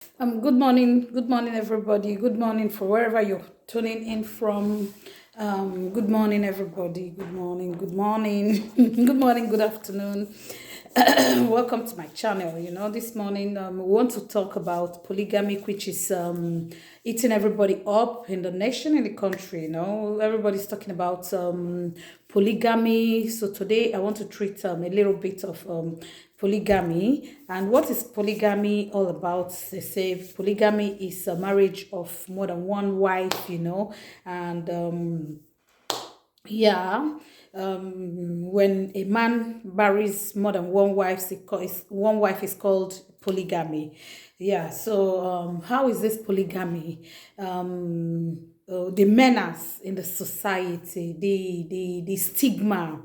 Good morning, everybody. Good morning for wherever you're tuning in from. Good morning, everybody. Good morning, good morning, good morning, good afternoon. Welcome to my channel. This morning we want to talk about polygamy, which is eating everybody up in the nation, in the country. Everybody's talking about polygamy. So today I want to treat a little bit of polygamy. And what is polygamy all about? They say polygamy is a marriage of more than one wife, and yeah, when a man marries more than one wife, one wife is called polygamy. Yeah, so how is this polygamy? The menace in the society, the stigma,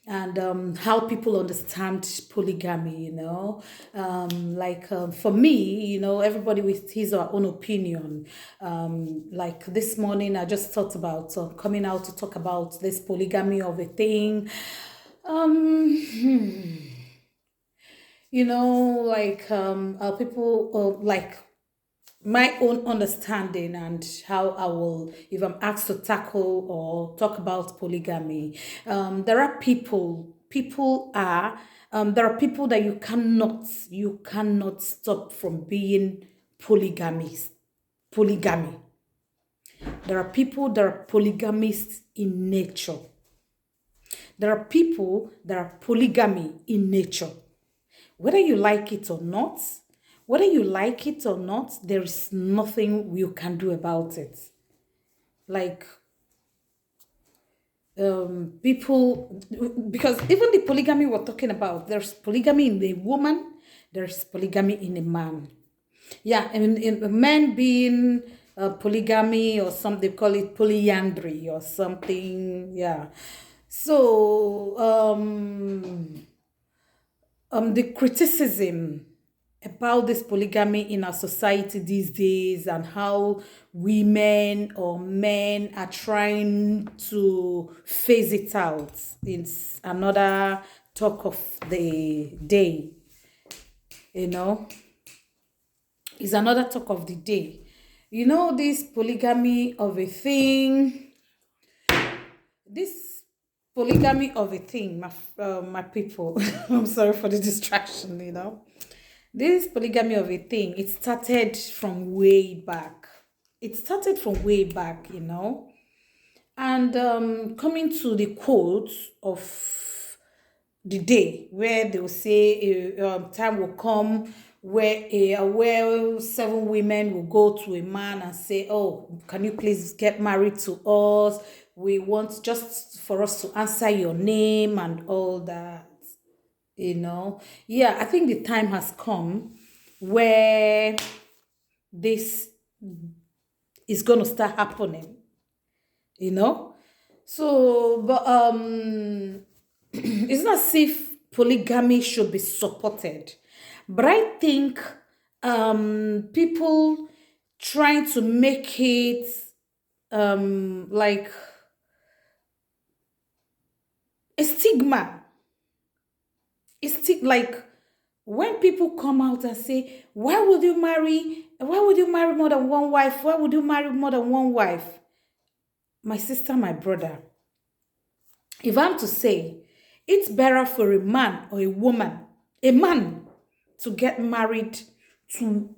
and how people understand polygamy, for me, everybody with his or her own opinion. Like this morning I just thought about coming out to talk about this polygamy of a thing. um People like my own understanding and how I will, if I'm asked to tackle or talk about polygamy. There are people that you cannot stop from being polygamy. There are people that are polygamists in nature. There are people that are polygamy in nature. Whether you like it or not, there is nothing you can do about it. Like people, because even the polygamy we're talking about, there's polygamy in the woman, there's polygamy in a man. Yeah, and in a man being polygamy or something, they call it polyandry or something. Yeah. So the criticism about this polygamy in our society these days and how women or men are trying to phase it out. It's another talk of the day, you know. It's another talk of the day. This polygamy of a thing, this polygamy of a thing, my people. I'm sorry for the distraction. This polygamy of a thing, it started from way back. And coming to the quote of the day where they will say time will come where seven women will go to a man and say, oh, can you please get married to us? We want just for us to answer your name and all that. Yeah, I think the time has come where this is going to start happening, you know but it's not as if polygamy should be supported, but I think people trying to make it like a stigma. Like when people come out and say, why would you marry more than one wife? Why would you marry more than one wife? My sister, my brother, if I'm to say, it's better for a man or a man to get married to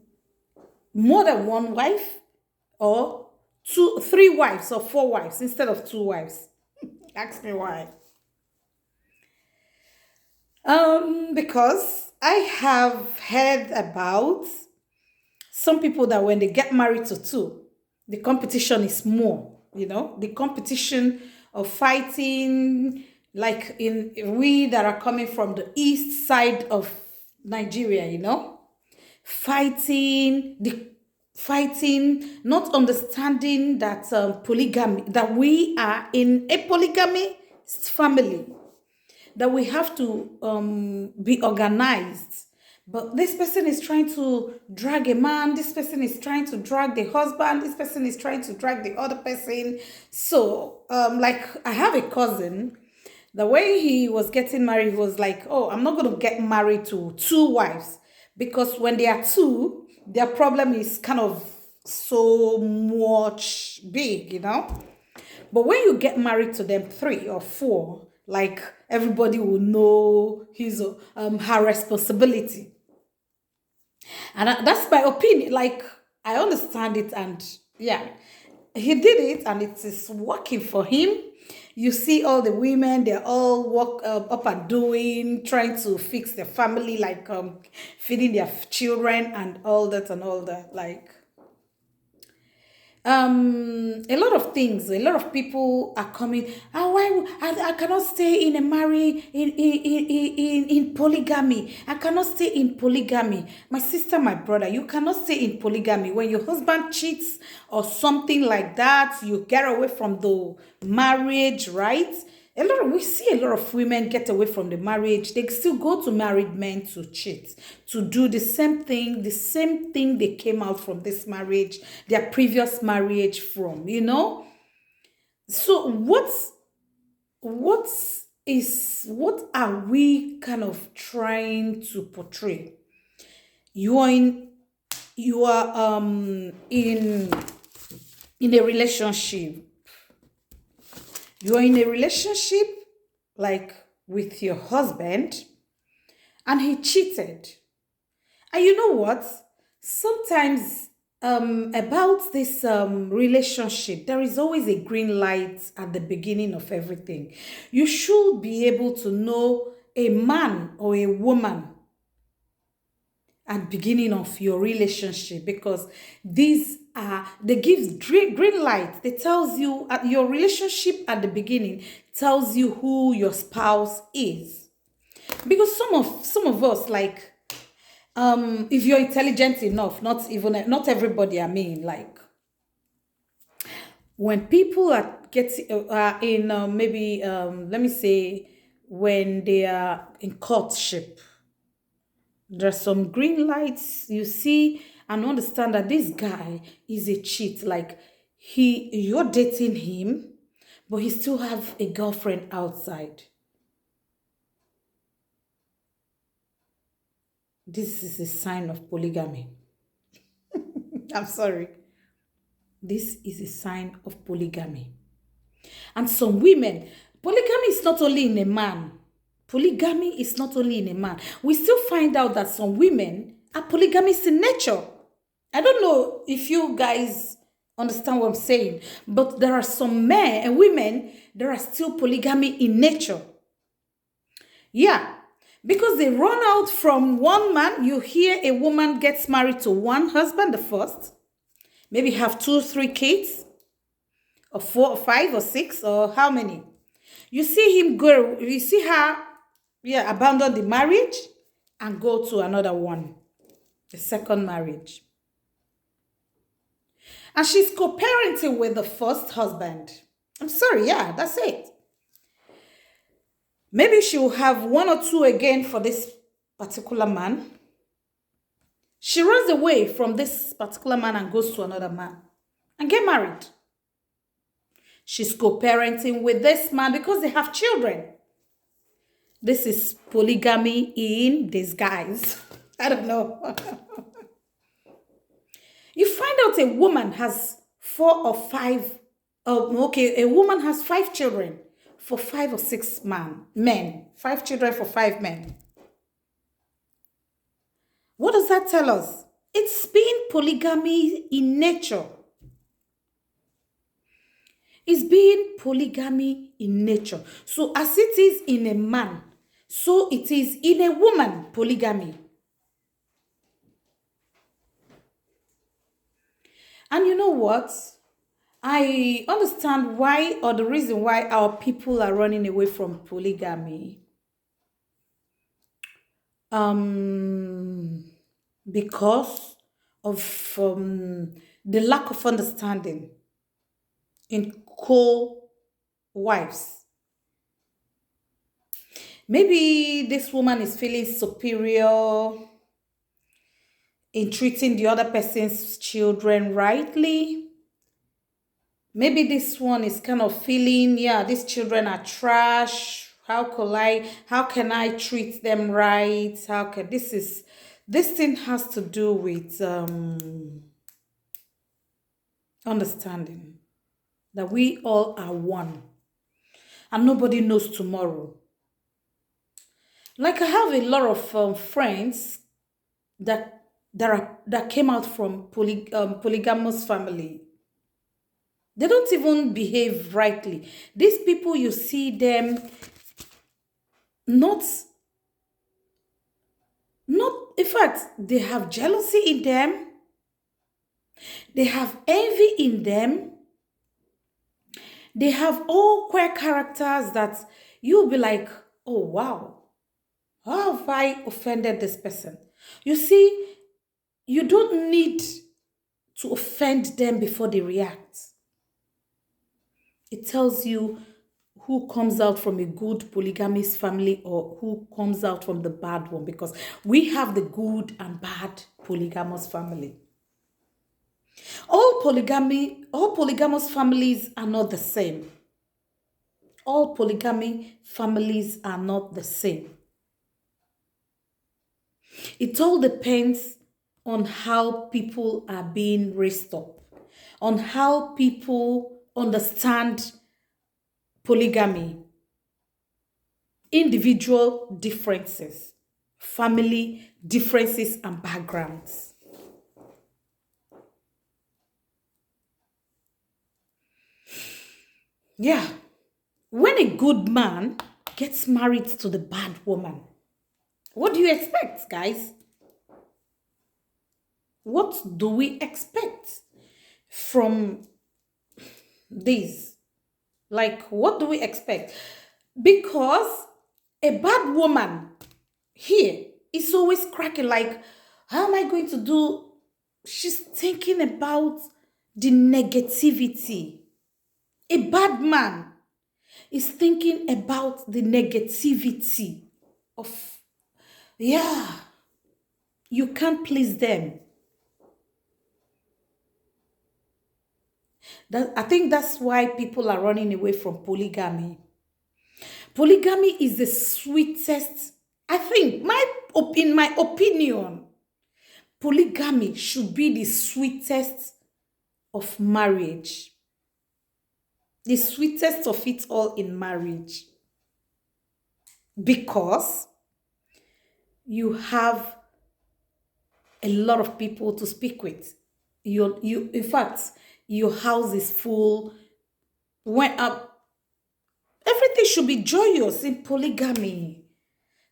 more than one wife, or three wives or four wives instead of two wives. Ask me why. Because I have heard about some people that when they get married to two, the competition is more, the competition of fighting, like in we that are coming from the east side of Nigeria, fighting, not understanding that polygamy, that we are in a polygamy family, that we have to be organized. But this person is trying to drag a man, this person is trying to drag the husband, this person is trying to drag the other person. So, like, I have a cousin, the way he was getting married, he was like, oh, I'm not going to get married to two wives, because when they are two, their problem is kind of so much big, But when you get married to them, three or four, like everybody will know his her responsibility. And that's my opinion. Like, I understand it, and yeah, he did it, and it is working for him. You see all the women, they're all work up and doing, trying to fix their family, like feeding their children and all that and all that. Like, a lot of things, a lot of people are coming. Oh, I cannot stay in a in polygamy. I cannot stay in polygamy. My sister, my brother, you cannot stay in polygamy. When your husband cheats or something like that, you get away from the marriage, right? We see a lot of women get away from the marriage. They still go to married men to cheat, to do the same thing they came out from this marriage, their previous marriage from, So what are we kind of trying to portray? You are in a relationship. You are in a relationship, like with your husband, and he cheated. And you know what? Sometimes about this relationship, there is always a green light at the beginning of everything. You should be able to know a man or a woman at the beginning of your relationship, because they give green light. They tells you at your relationship at the beginning tells you who your spouse is, because some of us, like if you're intelligent enough, not everybody, I mean, like when people are getting in maybe let me say when they are in courtship, there's some green lights you see and understand that this guy is a cheat. Like you're dating him, but he still have a girlfriend outside. This is a sign of polygamy. I'm sorry. This is a sign of polygamy. And some women, polygamy is not only in a man. Polygamy is not only in a man. We still find out that some women are polygamous in nature. I don't know if you guys understand what I'm saying, but there are some men and women that are still polygamy in nature. Yeah, because they run out from one man. You hear a woman gets married to one husband, the first, maybe have 2, 3 kids, or 4 or 5 or 6, or how many. You see him go, you see her, abandon the marriage and go to another one, the second marriage. And she's co-parenting with the first husband. I'm sorry, yeah, that's it. Maybe she will have 1 or 2 again for this particular man. She runs away from this particular man and goes to another man and get married. She's co-parenting with this man because they have children. This is polygamy in disguise. I don't know. You find out a woman has 4 or 5, a woman has 5 children for 5 or 6 men. 5 children for 5 men. What does that tell us? It's being polygamy in nature. It's being polygamy in nature. So as it is in a man, so it is in a woman, polygamy. And you know what? I understand why, or the reason why our people are running away from polygamy. Because of the lack of understanding in co-wives. Maybe this woman is feeling superior in treating the other person's children rightly. Maybe this one is kind of feeling, these children are trash. How can I treat them right? This thing has to do with understanding that we all are one and nobody knows tomorrow. Like I have a lot of friends that came out from polygamous family. They don't even behave rightly. These people, you see them not not in fact, they have jealousy in them, they have envy in them, they have all queer characters that you'll be like, oh wow, how have I offended this person? You see, you don't need to offend them before they react. It tells you who comes out from a good polygamist family or who comes out from the bad one, because we have the good and bad polygamous family. All polygamous families are not the same. All polygamy families are not the same. It all depends on how people are being raised up, on how people understand polygamy, individual differences, family differences, and backgrounds. Yeah. When a good man gets married to the bad woman, what do you expect, guys? What do we expect from this? Like, what do we expect? Because a bad woman here is always cracking, like, how am I going to do? She's thinking about the negativity. A bad man is thinking about the negativity of, yeah, you can't please them. I think that's why people are running away from polygamy. Polygamy is the sweetest, I think, in my opinion, polygamy should be the sweetest of marriage. The sweetest of it all in marriage. Because you have a lot of people to speak with. In fact, your house is full. When everything should be joyous in polygamy.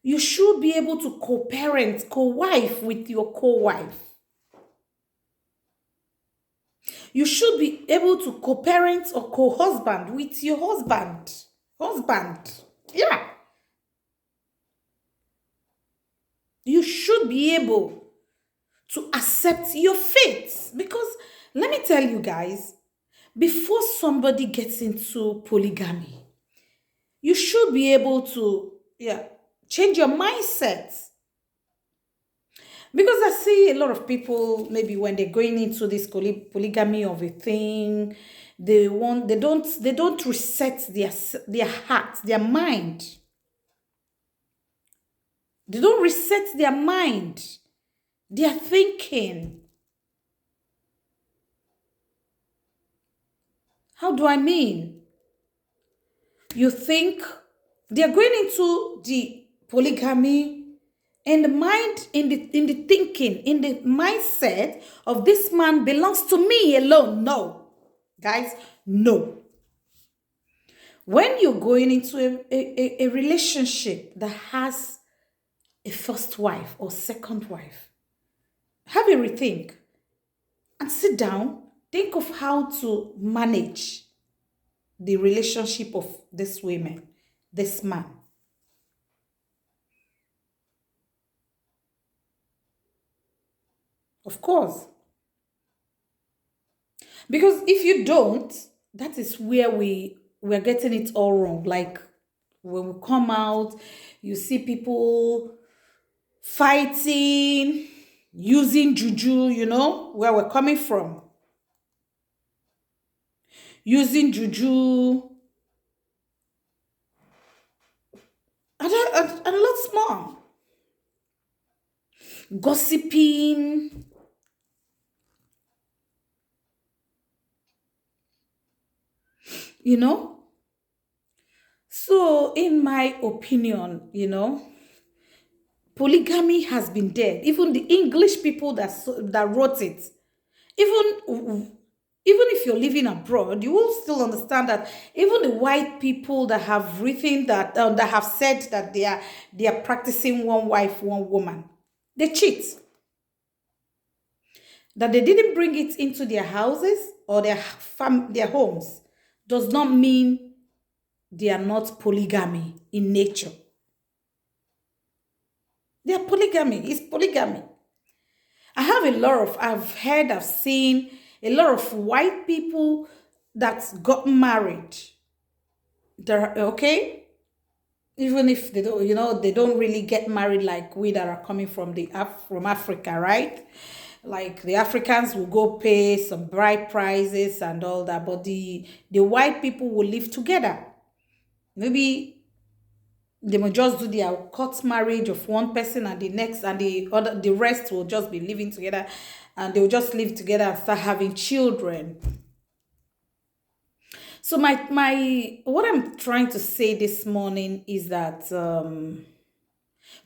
You should be able to co-parent, co-wife with your co-wife. You should be able to co-parent or co-husband with your husband. Husband. Yeah. You should be able to accept your fate. Because let me tell you guys, before somebody gets into polygamy, you should be able to, change your mindset. Because I see a lot of people, maybe when they're going into this polygamy of a thing, they don't reset their heart, their mind. They don't reset their mind, their thinking. How do I mean? You think they're going into the polygamy, and the mind, in the thinking, in the mindset of this man belongs to me alone. No, guys, no. When you're going into a relationship that has a first wife or second wife, have a rethink and sit down. Think of how to manage the relationship of this woman, this man. Of course. Because if you don't, that is where we're getting it all wrong. Like when we come out, you see people fighting, using juju, where we're coming from. Using juju and lots more. gossiping, you know. So, in my opinion, polygamy has been dead. Even the English people that wrote it, even even if you're living abroad, you will still understand that even the white people that have written that have said that they are practicing one wife, one woman, they cheat. That they didn't bring it into their houses or their homes does not mean they are not polygamy in nature. They are polygamy. It's polygamy. I've seen a lot of white people that got married. They're okay, even if they don't, they don't really get married like we that are coming from from Africa, right? Like the Africans will go pay some bride prices and all that, but the white people will live together. Maybe they will just do their court marriage of one person and the rest will just be living together, and they will just live together and start having children. So my what I'm trying to say this morning is that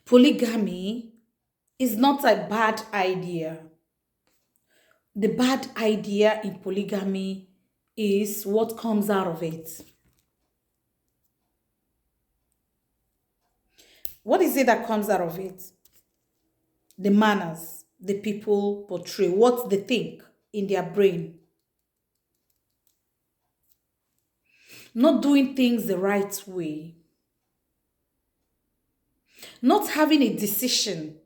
polygamy is not a bad idea. The bad idea in polygamy is what comes out of it. What is it that comes out of it? The manners the people portray, what they think in their brain. Not doing things the right way. Not having a decision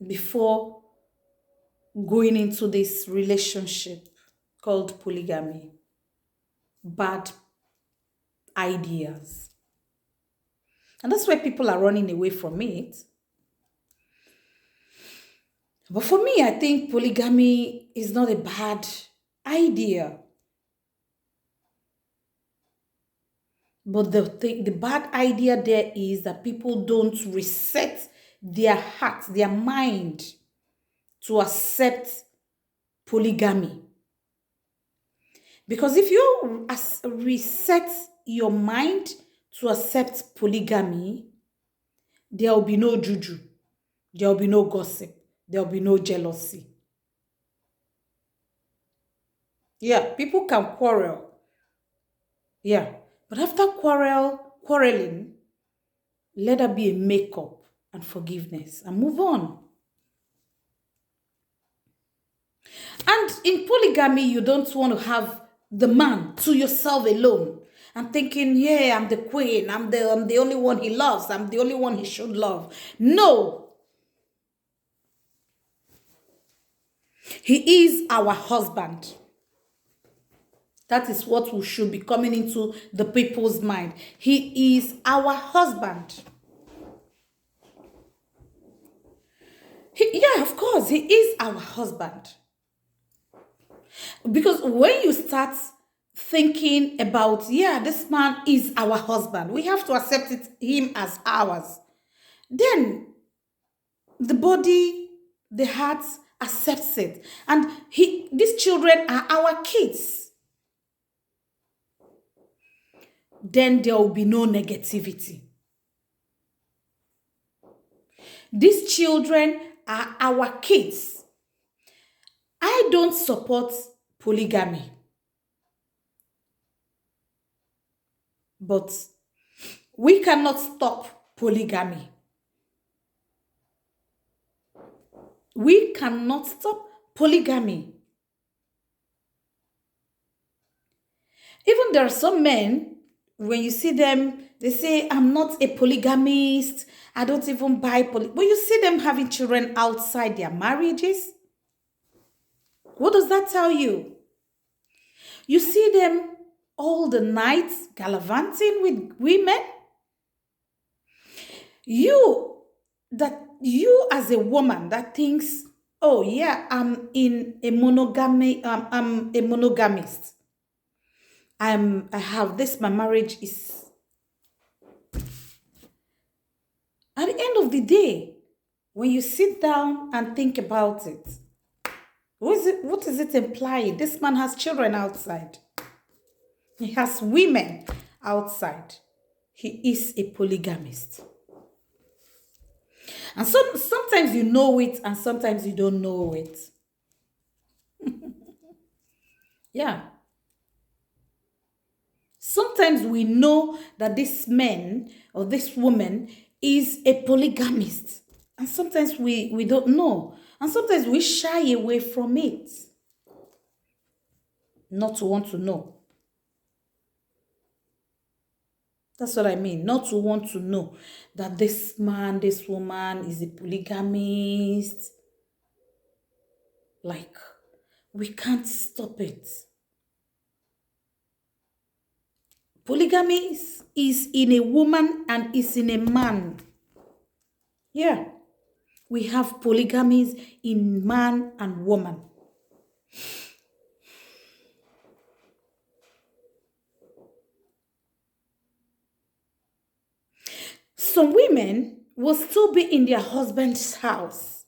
before going into this relationship called polygamy. Bad ideas. And that's why people are running away from it. But for me, I think polygamy is not a bad idea. But the bad idea there is that people don't reset their heart, their mind to accept polygamy. Because if you reset your mind to accept polygamy, there will be no juju, there will be no gossip, there will be no jealousy. Yeah, people can quarrel. Yeah, but after quarreling, let there be a makeup and forgiveness and move on. And in polygamy, you don't want to have the man to yourself alone and thinking, yeah, I'm the queen, I'm the only one he loves, I'm the only one he should love. No, he is our husband. That is what we should be coming into the people's mind. He is our husband. Yeah, of course, he is our husband. Because when you start thinking about, yeah, this man is our husband, we have to accept him as ours. Then the body, the heart accepts it. And these children are our kids. Then there will be no negativity. These children are our kids. I don't support polygamy. But we cannot stop polygamy. We cannot stop polygamy. Even there are some men, when you see them, they say, I'm not a polygamist. I don't even buy But you see them having children outside their marriages. What does that tell you? You see them all the nights gallivanting with women. You as a woman that thinks, oh yeah, I'm in a monogamy, I'm a monogamist. I have this, my marriage is, at the end of the day, When you sit down and think about it, what is it implying? This man has children outside. He has women outside. He is a polygamist. And sometimes you know it and sometimes you don't know it. Yeah. Sometimes we know that this man or this woman is a polygamist. And sometimes we don't know. And sometimes we shy away from it. Not to want to know. That's what I mean. Not to want to know that this man, this woman is a polygamist. Like, we can't stop it. Polygamy is in a woman and is in a man. Yeah. We have polygamies in man and woman. Some women will still be in their husband's house,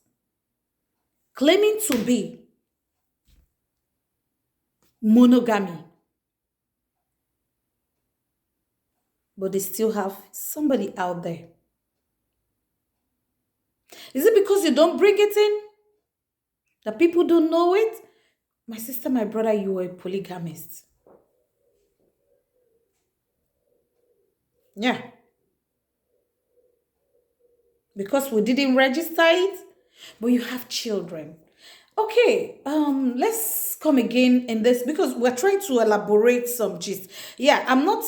claiming to be monogamy. But they still have somebody out there. Is it because you don't bring it in? That people don't know it? My sister, my brother, you are a polygamist. Yeah. Because we didn't register it, but you have children. Okay, let's come again in this because we're trying to elaborate some gist. Yeah, I'm not.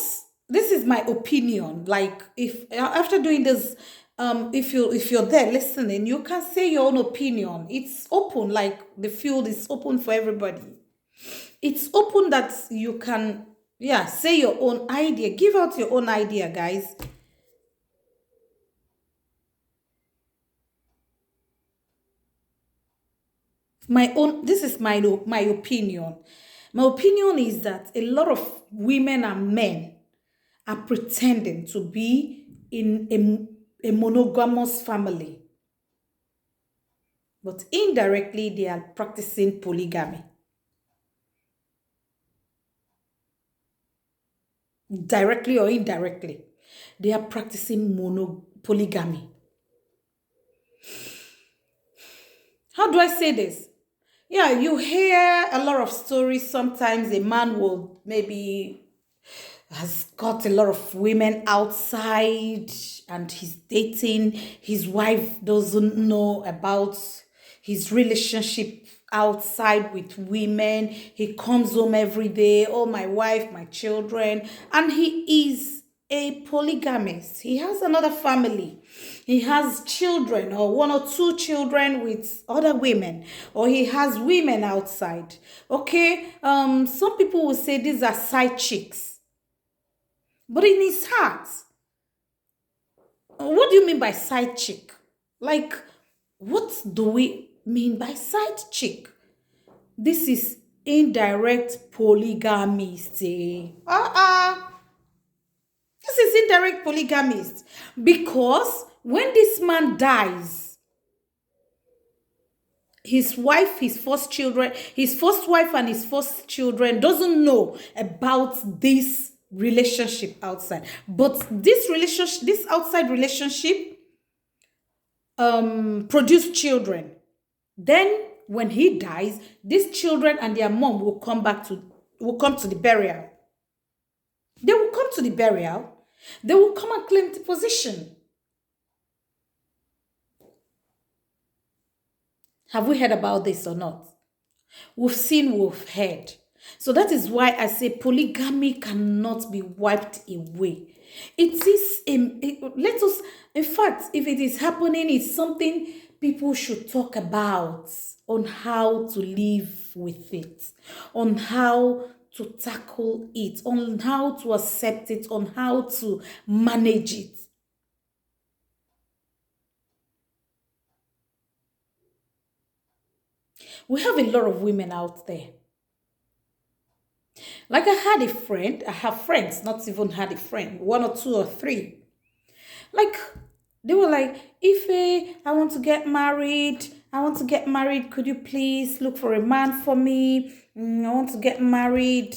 This is my opinion. Like, if after doing this, if you're there listening, you can say your own opinion. It's open. Like the field is open for everybody. It's open that you can, yeah, say your own idea. Give out your own idea, guys. This is my opinion. My opinion is that a lot of women and men are pretending to be in a monogamous family, but indirectly they are practicing polygamy. Directly or indirectly, they are practicing polygamy. How do I say this? Yeah, you hear a lot of stories. Sometimes a man will maybe has got a lot of women outside and he's dating. His wife doesn't know about his relationship outside with women. He comes home every day. Oh, my wife, my children. And he is a polygamist. He has another family. He has children or one or two children with other women, or he has women outside. Okay, some people will say these are side chicks. But in his heart, what do you mean by side chick? Like, what do we mean by side chick? This is indirect polygamist. This is indirect polygamist. Because when this man dies, his wife, his first children, his first wife and his first children doesn't know about this relationship outside. But this outside relationship produced children. Then when he dies, these children and their mom will come to the burial. They will come to the burial. They will come and claim the position. Have we heard about this or not? We've seen, we've heard. So that is why I say polygamy cannot be wiped away. It is, let us, in fact, if it is happening, it's something people should talk about on how to live with it, on how to tackle it, on how to accept it, on how to manage it. We have a lot of women out there. Like I had a friend, I have friends, not even had a friend, one or two or three. Like They were like, Ife, I want to get married. I want to get married. Could you please look for a man for me? I want to get married.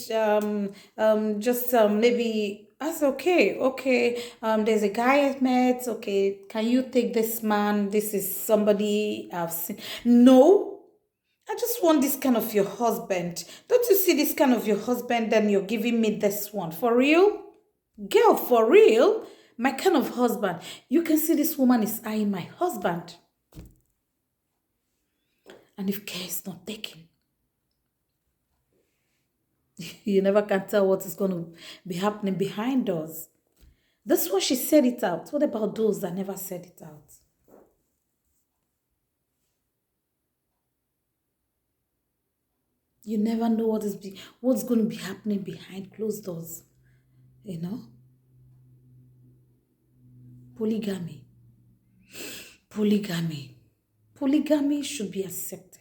Just maybe. That's okay. Okay. There's a guy I've met. Okay. Can you take this man? This is somebody I've seen. No. I just want this kind of your husband. Don't you see this kind of your husband? Then you're giving me this one. For real? Girl, for real? My kind of husband. You can see this woman is eyeing my husband. And if care is not taken, you never can tell what is going to be happening behind doors. That's why she said it out. What about those that never said it out? You never know what's going to be happening behind closed doors. You know? Polygamy. Polygamy. Polygamy should be accepted.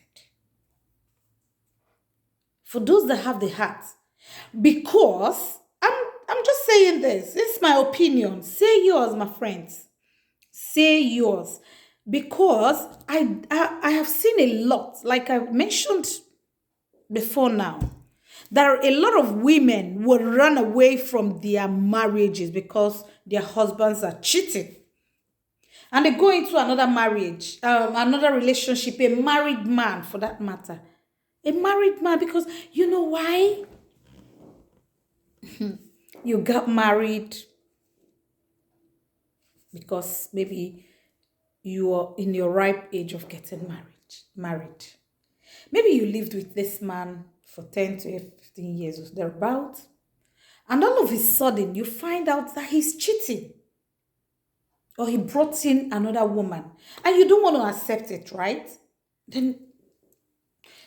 For those that have the heart. Because I'm just saying this. It's my opinion. Say yours, my friends. Say yours. Because I have seen a lot, like I mentioned before now. There are a lot of women will run away from their marriages because their husbands are cheating. And they go into another marriage, another relationship, a married man for that matter. A married man, because you know why? You got married because maybe you are in your ripe age of getting married. Maybe you lived with this man for 10 to 15 years or thereabouts. And all of a sudden, you find out that he's cheating. Or he brought in another woman. And you don't want to accept it, right? Then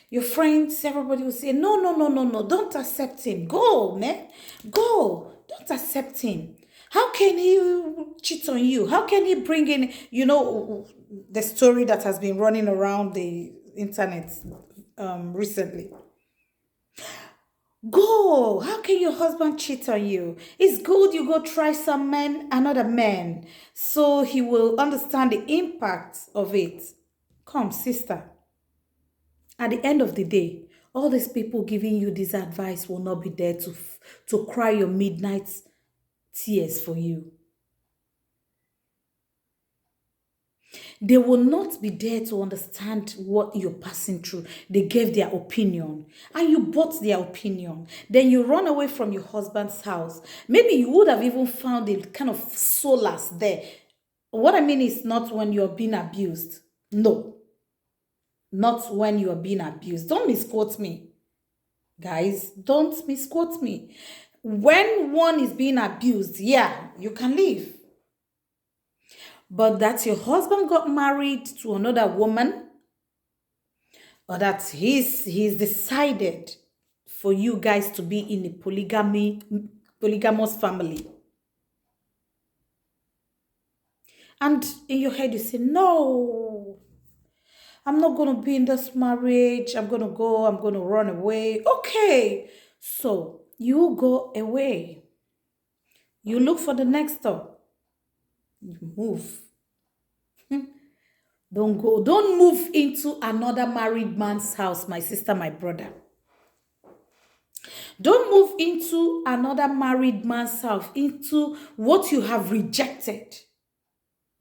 your friends, everybody will say, no, no, no, no, no, don't accept him. Go, man. Go. Don't accept him. How can he cheat on you? How can he bring in, the story that has been running around the internet recently? Go. How can your husband cheat on you? It's good you go try another man, so he will understand the impact of it. Come, sister. At the end of the day, all these people giving you this advice will not be there to cry your midnight tears for you. They will not be there to understand what you're passing through. They gave their opinion and you bought their opinion. Then you run away from your husband's house. Maybe you would have even found a kind of solace there. What I mean is not when you're being abused. No, not when you're being abused. Don't misquote me. Guys, don't misquote me. When one is being abused, yeah, you can leave. But that your husband got married to another woman, or that he's decided for you guys to be in a polygamous family. And in your head you say, no, I'm not going to be in this marriage. I'm going to run away. Okay. So you go away. You look for the next door. You move. Don't move into another married man's house, my sister, my brother. Don't move into another married man's house, into what you have rejected.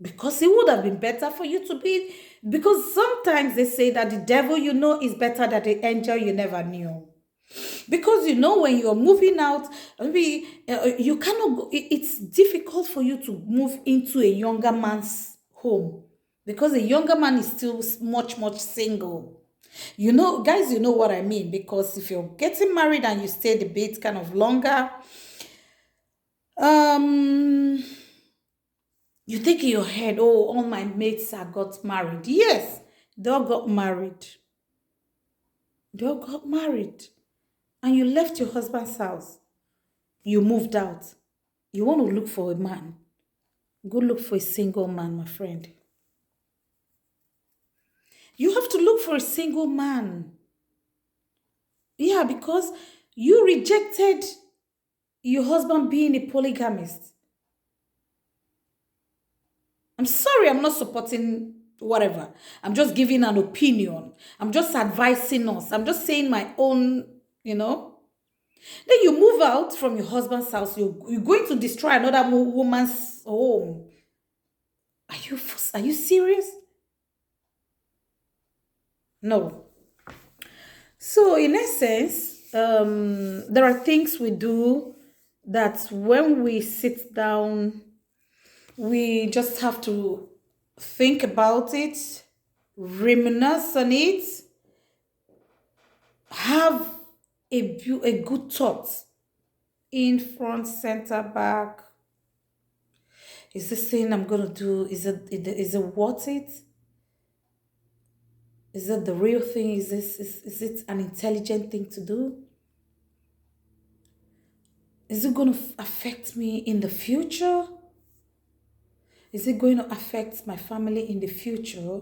Because it would have been better for you to be, because sometimes they say that the devil you know is better than the angel you never knew. Because when you're moving out, maybe you cannot go, it's difficult for you to move into a younger man's home because a younger man is still much, much single. Guys, you know what I mean, because if you're getting married and you stay the bit kind of longer, you think in your head, oh, all my mates got married. Yes, they all got married. They all got married. And you left your husband's house. You moved out. You want to look for a man. Go look for a single man, my friend. You have to look for a single man. Yeah, because you rejected your husband being a polygamist. I'm sorry, I'm not supporting whatever. I'm just giving an opinion. I'm just advising us. I'm just saying my own, you know. Then you move out from your husband's house. You're going to destroy another woman's home. Are you serious? No. So in essence, there are things we do that when we sit down, we just have to think about it, reminisce on it, have a good thought in front, center, back. Is this thing I'm gonna do? Is it worth it? Is it the real thing? Is it an intelligent thing to do? Is it going to affect me in the future? Is it going to affect my family in the future?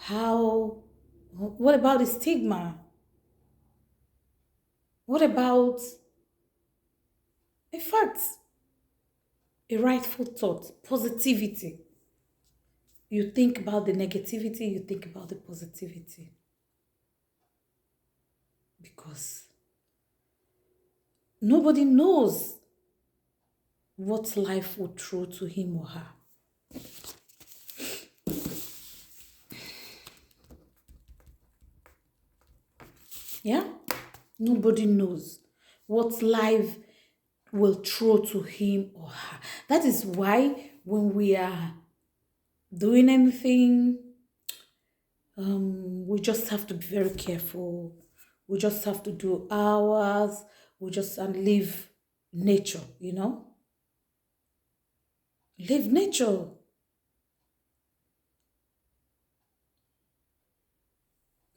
What about the stigma? What about, in fact, a rightful thought, positivity? You think about the negativity, you think about the positivity. Because nobody knows what life will throw to him or her. Yeah? Nobody knows what life will throw to him or her. That is why when we are doing anything, we just have to be very careful. We just have to do ours. We just and live nature, Live nature.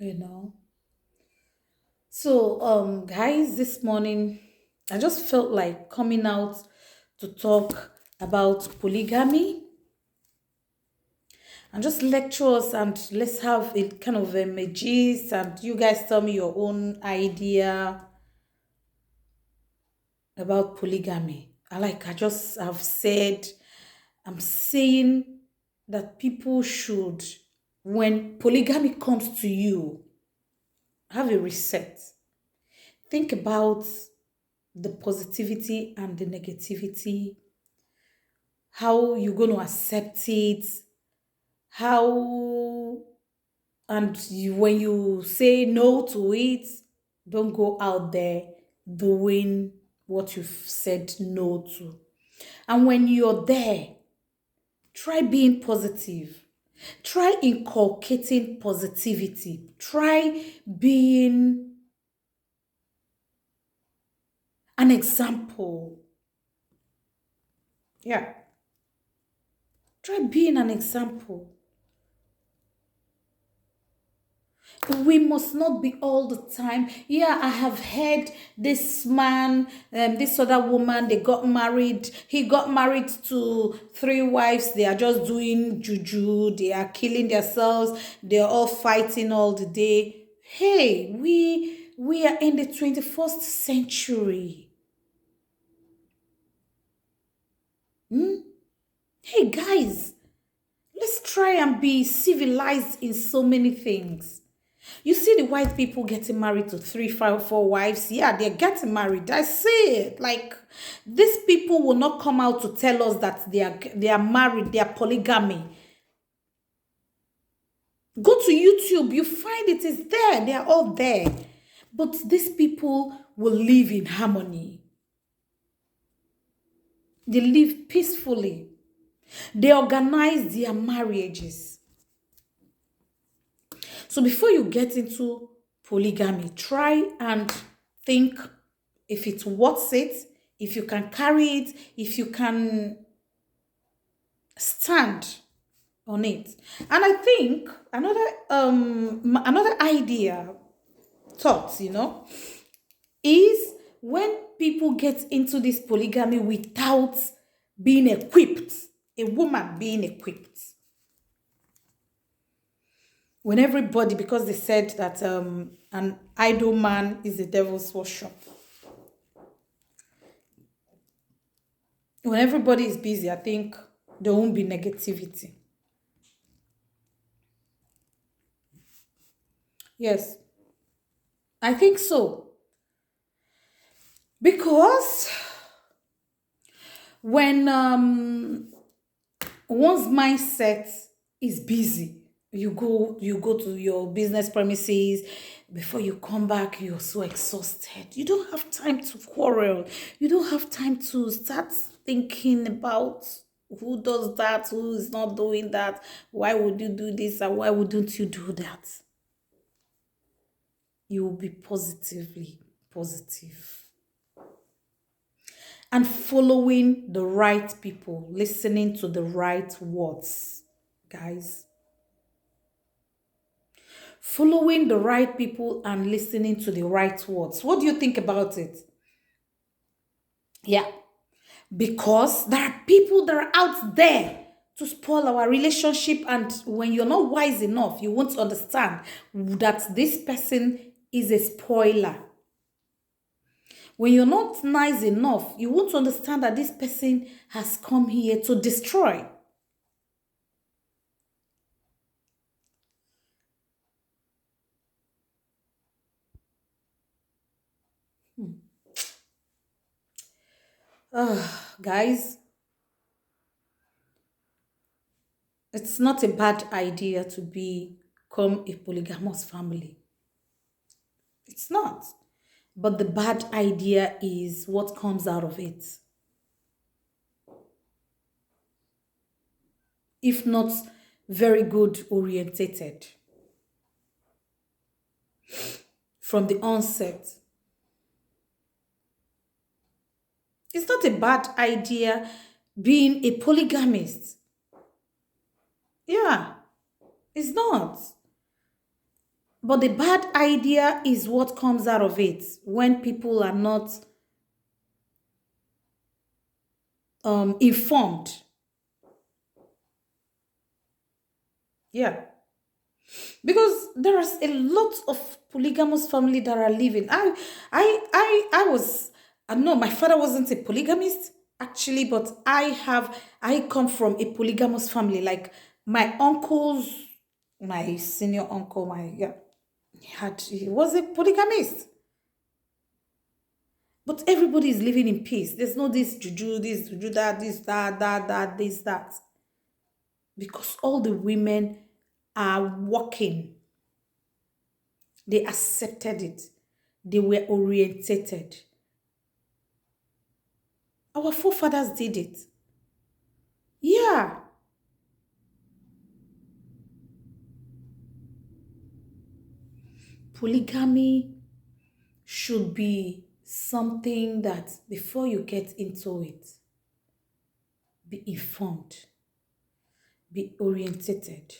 you know. So, guys, this morning I just felt like coming out to talk about polygamy and just lecture us, and let's have a kind of a gist, and you guys tell me your own idea about polygamy. I'm saying that people should, when polygamy comes to you, have a reset. Think about the positivity and the negativity, how you're going to accept it, how, when you say no to it, don't go out there doing what you've said no to. And when you're there, try being positive. Try inculcating positivity. Try being an example. Yeah. Try being an example. We must not be all the time. Yeah, I have heard this man, this other woman, they got married. He got married to 3 wives. They are just doing juju. They are killing themselves. They're all fighting all the day. Hey, we are in the 21st century. Hey, guys, let's try and be civilized in so many things. You see the white people getting married to 3, 5, 4 wives. Yeah, they're getting married. I see it. Like, these people will not come out to tell us that they are married, they are polygamy. Go to YouTube, you find it is there. They are all there. But these people will live in harmony. They live peacefully. They organize their marriages. So before you get into polygamy, try and think if it's worth it, if you can carry it, if you can stand on it. And I think another idea, thought, is when people get into this polygamy without being equipped, a woman being equipped. When everybody, because they said that an idle man is the devil's workshop. When everybody is busy, I think there won't be negativity. Yes, I think so. Because when one's mindset is busy, you go to your business premises, before you come back you're so exhausted, you don't have time to quarrel, you don't have time to start thinking about who does that, who is not doing that, why would you do this and why wouldn't you do that. You will be positively positive and following the right people, listening to the right words, guys. Following the right people and listening to the right words. What do you think about it? Yeah, because there are people that are out there to spoil our relationship, and when you're not wise enough, you won't understand that this person is a spoiler. When you're not nice enough, you won't understand that this person has come here to destroy. Guys, it's not a bad idea to become a polygamous family. It's not. But the bad idea is what comes out of it. If not very good orientated from the onset. It's not a bad idea being a polygamist. Yeah, it's not. But the bad idea is what comes out of it when people are not informed. Yeah. Because there is a lot of polygamous family that are living. I was, I know my father wasn't a polygamist actually, but I come from a polygamous family. Like my uncles, my senior uncle, he was a polygamist. But everybody is living in peace. There's no this juju, that, this, that. Because all the women are working. They accepted it. They were orientated. Our forefathers did it. Yeah. Polygamy should be something that before you get into it, be informed, be orientated,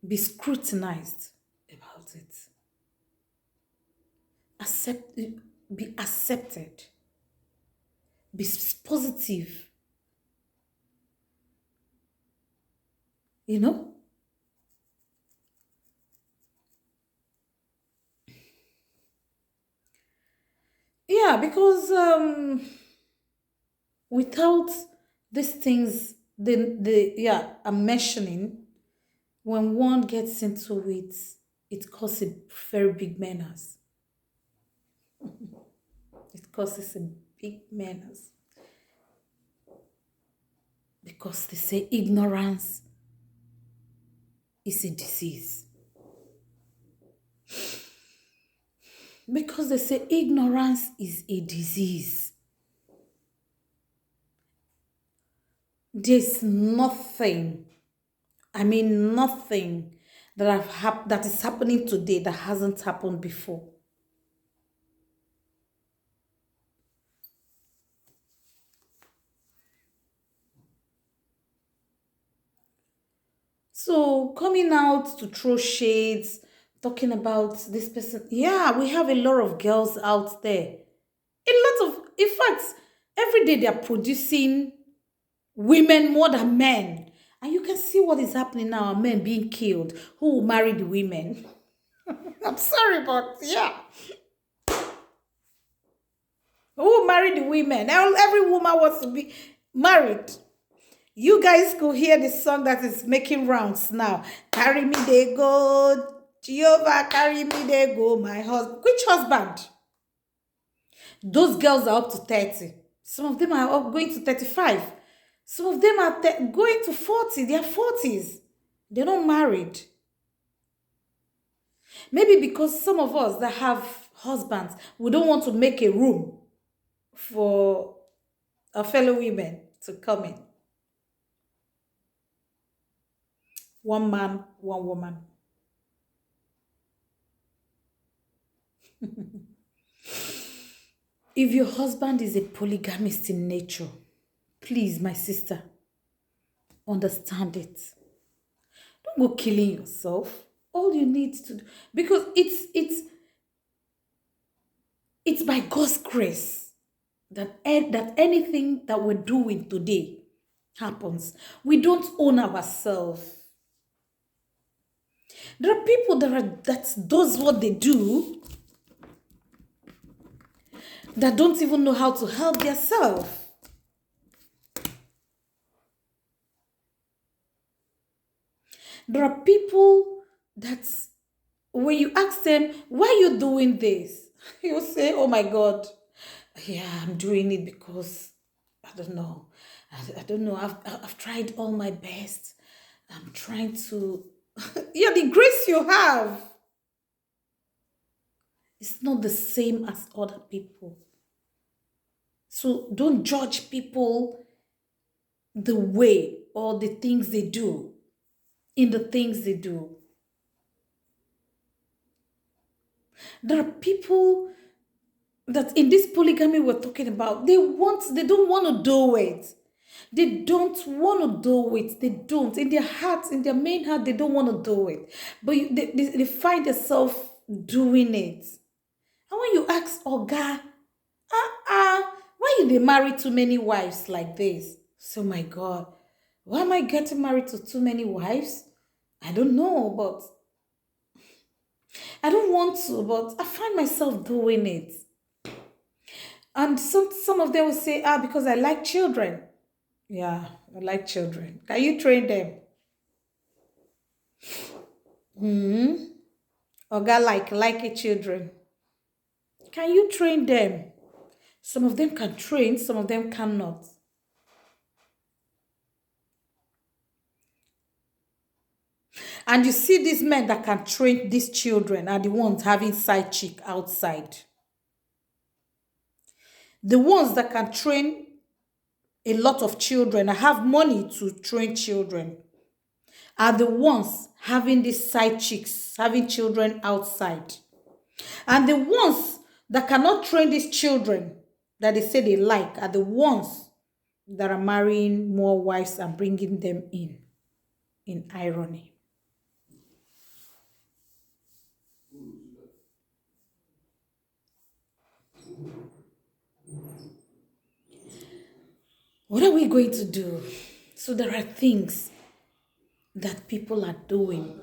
be scrutinized about it. Accept, be accepted, be positive, you know? Yeah, because without these things, I'm mentioning, when one gets into it, it causes a very big menace. It causes a big menace. Because they say ignorance is a disease. Because they say ignorance is a disease. There's nothing, I mean nothing that is happening today that hasn't happened before. So coming out to throw shades, talking about this person. Yeah, we have a lot of girls out there. A lot of, in fact, every day they are producing women more than men. And you can see what is happening now, men being killed. Who will marry the women? I'm sorry, but yeah. Who will marry the women? Every woman wants to be married. You guys could hear the song that is making rounds now. Carry me, they go. Jehovah, carry me, they go. My husband. Which husband? Those girls are up to 30. Some of them are up going to 35. Some of them are going to 40. They are 40s. They're not married. Maybe because some of us that have husbands, we don't want to make a room for our fellow women to come in. One man, one woman. If your husband is a polygamist in nature, please, my sister, understand it. Don't go killing yourself. All you need to do, because it's by God's grace that anything that we're doing today happens. We don't own ourselves. There are people that does what they do that don't even know how to help themselves. There are people that when you ask them, why are you doing this? You'll say, oh my God, yeah, I'm doing it because, I don't know. I don't know. I've tried all my best. I'm trying to, yeah, the grace you have is not the same as other people. So don't judge people the way or the things they do, in the things they do. There are people that in this polygamy we're talking about, they don't want to do it. They don't want to do it. They don't. In their hearts, in their main heart, they don't want to do it. But they find themselves doing it. And when you ask Oga, why you they marry too many wives like this? So my God, why am I getting married to too many wives? I don't know, but I don't want to, but I find myself doing it. And some of them will say, because I like children. Yeah, I like children. Can you train them? Oga like a children. Can you train them? Some of them can train, some of them cannot. And you see these men that can train these children are the ones having side chick outside. The ones that can train a lot of children and have money to train children are the ones having these side chicks, having children outside. And the ones that cannot train these children that they say they like are the ones that are marrying more wives and bringing them in irony. What are we going to do? So there are things that people are doing